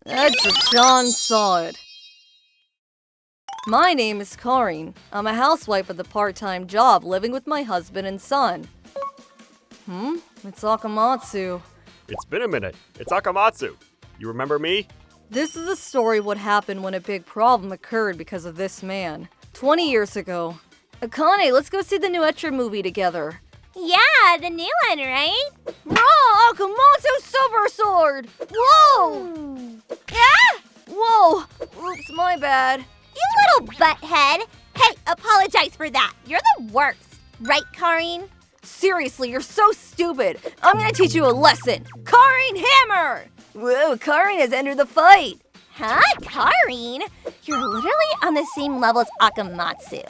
That's John saw it. My name is Karin. I'm a housewife with a part-time job living with my husband and son. It's Akamatsu. It's been a minute. It's Akamatsu. You remember me? This is the story of what happened when a big problem occurred because of this man. 20 years ago. Akane, let's go see the new Etra movie together. Yeah, the new one, right? Raw Akamatsu Super Sword! Whoa! Ah! Whoa! Oops, my bad. You little butthead! Hey, apologize for that. You're the worst. Right, Karin? Seriously, you're so stupid. I'm gonna teach you a lesson. Karin Hammer! Whoa, Karin has entered the fight. Huh, Karin? You're literally on the same level as Akamatsu.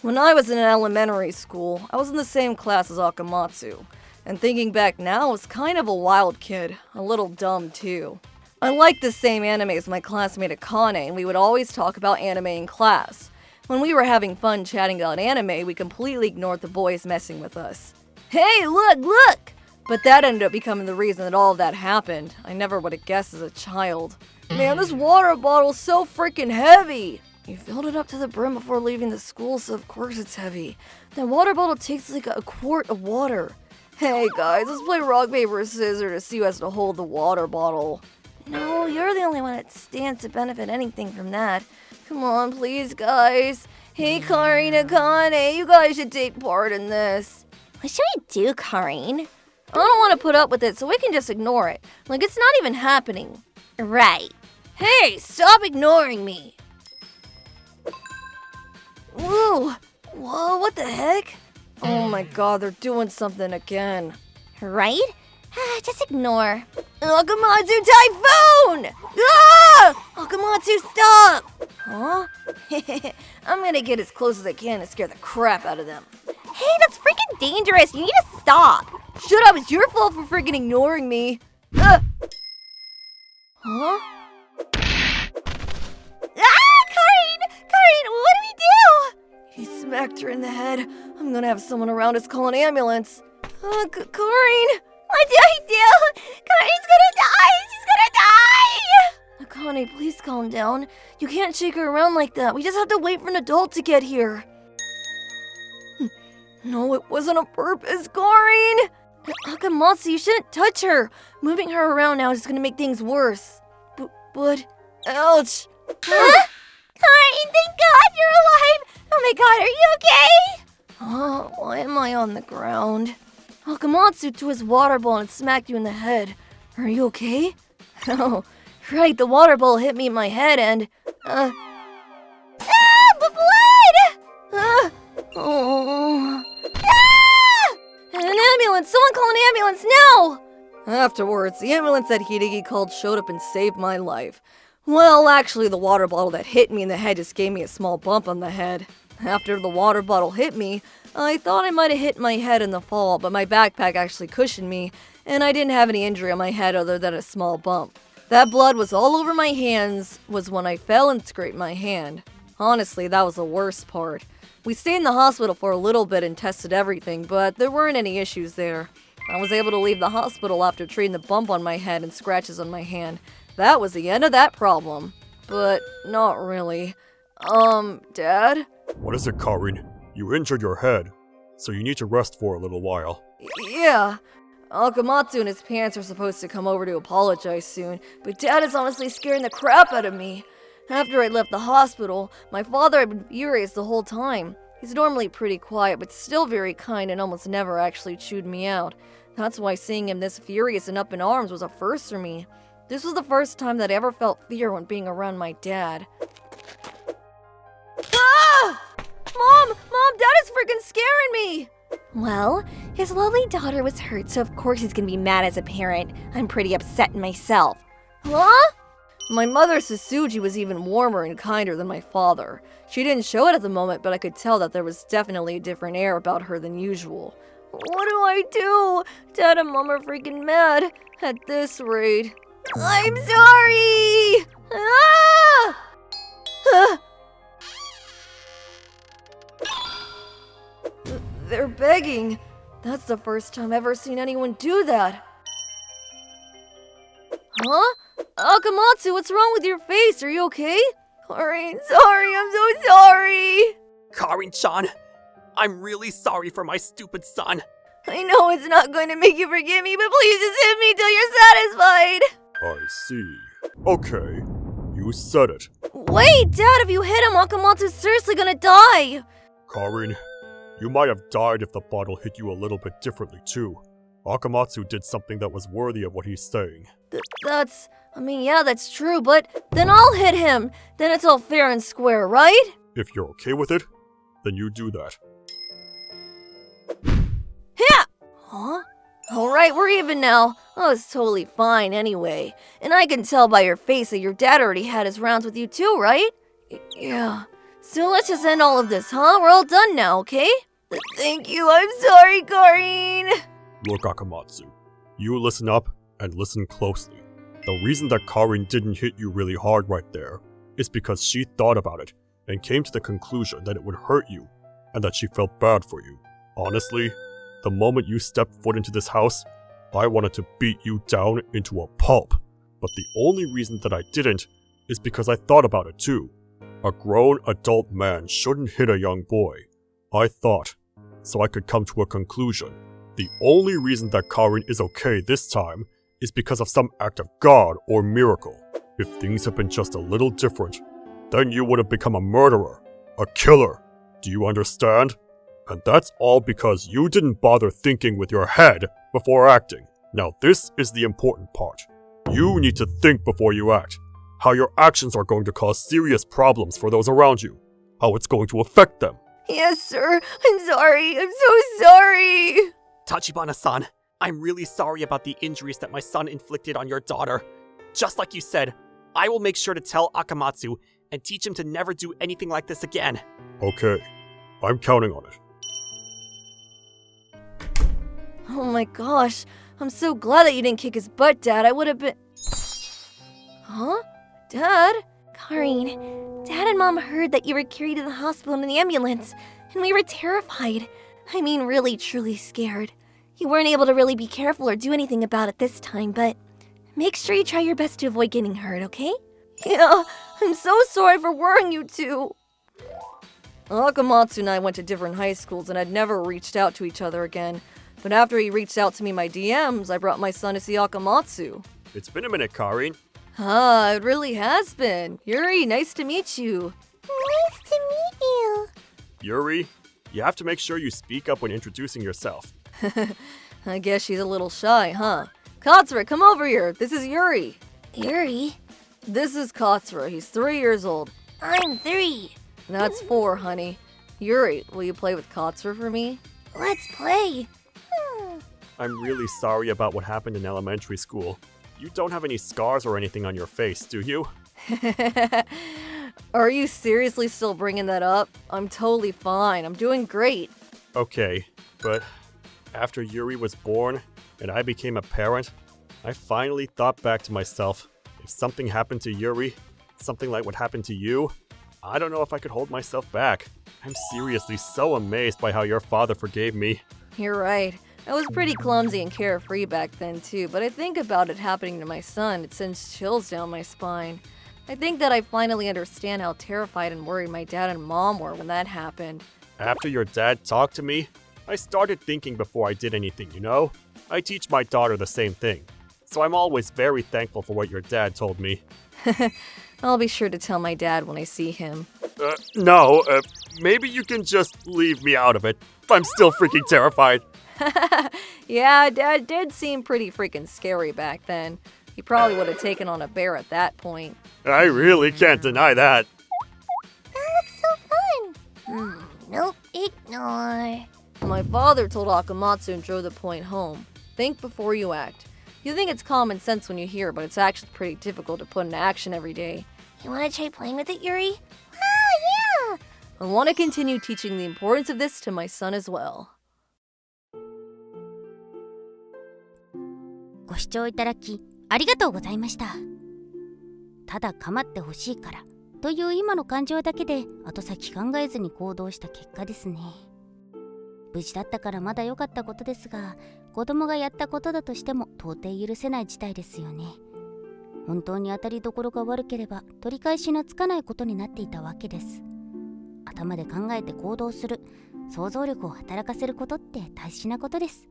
When I was in elementary school, I was in the same class as Akamatsu. And thinking back now, I was kind of a wild kid. A little dumb, too. I liked the same anime as my classmate Akane, and we would always talk about anime in class. When we were having fun chatting about anime, we completely ignored the boys messing with us. Hey, look! But that ended up becoming the reason that all of that happened. I never would have guessed as a child. Man, this water bottle's so freaking heavy! You filled it up to the brim before leaving the school, so of course it's heavy. That water bottle takes like a quart of water. Hey guys, let's play rock, paper, scissors to see who has to hold the water bottle. No, you're the only one that stands to benefit anything from that. Come on, please, guys. Hey, Karin, Akane, you guys should take part in this. What should we do, Karin? I don't want to put up with it, so we can just ignore it. Like it's not even happening. Right. Hey, stop ignoring me. Whoa, what the heck? Oh my god, they're doing something again. Right? Just ignore. Akamatsu Typhoon! Ah! Akamatsu, stop! Huh? I'm gonna get as close as I can to scare the crap out of them. Hey, that's freaking dangerous. You need to stop. Shut up, it's your fault for freaking ignoring me. Huh? Karin, what do we do? He smacked her in the head. I'm gonna have someone around us call an ambulance. Karin! What do I do? Karin's gonna die! She's gonna die! Akane, please calm down. You can't shake her around like that. We just have to wait for an adult to get here. No, it wasn't on purpose, Karin! Akamatsu, you shouldn't touch her. Moving her around now is gonna make things worse. But, ouch! Huh? Karin, thank God you're alive! Oh my god, are you okay? Why am I on the ground? Akamatsu threw his water ball and smacked you in the head. Are you okay? Oh, right, the water ball hit me in my head and, Ah, but blood! Oh. Ah! An ambulance! Someone call an ambulance now! Afterwards, the ambulance that Hideki called showed up and saved my life. Well, actually, the water bottle that hit me in the head just gave me a small bump on the head. After the water bottle hit me, I thought I might have hit my head in the fall, but my backpack actually cushioned me, and I didn't have any injury on my head other than a small bump. That blood was all over my hands was when I fell and scraped my hand. Honestly, that was the worst part. We stayed in the hospital for a little bit and tested everything, but there weren't any issues there. I was able to leave the hospital after treating the bump on my head and scratches on my hand. That was the end of that problem. But not really. Dad? What is it, Karin? You injured your head, so you need to rest for a little while. Yeah. Akamatsu and his parents are supposed to come over to apologize soon, but Dad is honestly scaring the crap out of me. After I left the hospital, my father had been furious the whole time. He's normally pretty quiet, but still very kind and almost never actually chewed me out. That's why seeing him this furious and up in arms was a first for me. This was the first time that I ever felt fear when being around my dad. Ah! Mom, Dad is freaking scaring me! Well, his lovely daughter was hurt, so of course he's gonna be mad as a parent. I'm pretty upset myself. Huh? My mother, Sasuji, was even warmer and kinder than my father. She didn't show it at the moment, but I could tell that there was definitely a different air about her than usual. What do I do? Dad and Mom are freaking mad. At this rate. I'm sorry! Ah! They're begging. That's the first time I've ever seen anyone do that. Huh? Akamatsu, what's wrong with your face? Are you okay? Karin, sorry, I'm so sorry. Karin-chan, I'm really sorry for my stupid son. I know it's not going to make you forgive me, but please just hit me till you're satisfied. I see. Okay, you said it. Wait, Dad, if you hit him, Akamatsu's seriously gonna die. Karin, you might have died if the bottle hit you a little bit differently too. Akamatsu did something that was worthy of what he's saying. That's true, but then I'll hit him. Then it's all fair and square, right? If you're okay with it, then you do that. Yeah! Huh? Alright, we're even now. Oh, it's totally fine anyway. And I can tell by your face that your dad already had his rounds with you too, right? Yeah. So let's just end all of this, huh? We're all done now, okay? Thank you, I'm sorry, Karin! Look, Akamatsu, you listen up and listen closely. The reason that Karin didn't hit you really hard right there is because she thought about it and came to the conclusion that it would hurt you and that she felt bad for you. Honestly, the moment you stepped foot into this house, I wanted to beat you down into a pulp. But the only reason that I didn't is because I thought about it too. A grown adult man shouldn't hit a young boy. I thought, so I could come to a conclusion. The only reason that Karin is okay this time is because of some act of God or miracle. If things had been just a little different, then you would have become a murderer, a killer. Do you understand? And that's all because you didn't bother thinking with your head before acting. Now this is the important part. You need to think before you act. How your actions are going to cause serious problems for those around you. How it's going to affect them. Yes, sir. I'm sorry. I'm so sorry. Tachibana-san, I'm really sorry about the injuries that my son inflicted on your daughter. Just like you said, I will make sure to tell Akamatsu and teach him to never do anything like this again. Okay, I'm counting on it. Oh my gosh, I'm so glad that you didn't kick his butt, Dad. I would have been... Huh? Dad? Karin, Dad and Mom heard that you were carried to the hospital in the ambulance, and we were terrified. I mean, really, truly scared. You weren't able to really be careful or do anything about it this time, but make sure you try your best to avoid getting hurt, okay? Yeah, I'm so sorry for worrying you two. Akamatsu and I went to different high schools and had never reached out to each other again. But after he reached out to me in my DMs, I brought my son to see Akamatsu. It's been a minute, Karin. Ah, it really has been. Yuri, nice to meet you. Nice to meet you. Yuri, you have to make sure you speak up when introducing yourself. I guess she's a little shy, huh? Katsura, come over here. This is Yuri. Yuri? This is Katsura. He's 3 years old. I'm 3. That's 4, honey. Yuri, will you play with Katsura for me? Let's play. I'm really sorry about what happened in elementary school. You don't have any scars or anything on your face, do you? Are you seriously still bringing that up? I'm totally fine. I'm doing great. Okay, but after Yuri was born and I became a parent, I finally thought back to myself. If something happened to Yuri, something like what happened to you, I don't know if I could hold myself back. I'm seriously so amazed by how your father forgave me. You're right. I was pretty clumsy and carefree back then too, but I think about it happening to my son, it sends chills down my spine. I think that I finally understand how terrified and worried my dad and mom were when that happened. After your dad talked to me, I started thinking before I did anything, you know? I teach my daughter the same thing. So I'm always very thankful for what your dad told me. I'll be sure to tell my dad when I see him. No, maybe you can just leave me out of it. I'm still freaking terrified. Yeah, Dad did seem pretty freaking scary back then. He probably would have taken on a bear at that point. I really can't deny that. That looks so fun. Nope, ignore. My father told Akamatsu and drove the point home. Think before you act. You think it's common sense when you hear it, but it's actually pretty difficult to put into action every day. You want to try playing with it, Yuri? Oh, yeah! I want to continue teaching the importance of this to my son as well. ご視聴いただきありがとうございました。ただ構ってほしいからという今の感情だけで後先考えずに行動した結果ですね。無事だったからまだ良かったことですが、子供がやったことだとしても到底許せない事態ですよね。本当に当たりどころが悪ければ取り返しのつかないことになっていたわけです。頭で考えて行動する、想像力を働かせることって大事なことです。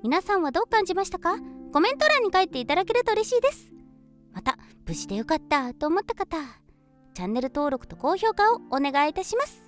皆さんはどう感じましたか？コメント欄に書いていただけると嬉しいです。また無事でよかったと思った方、チャンネル登録と高評価をお願いいたします。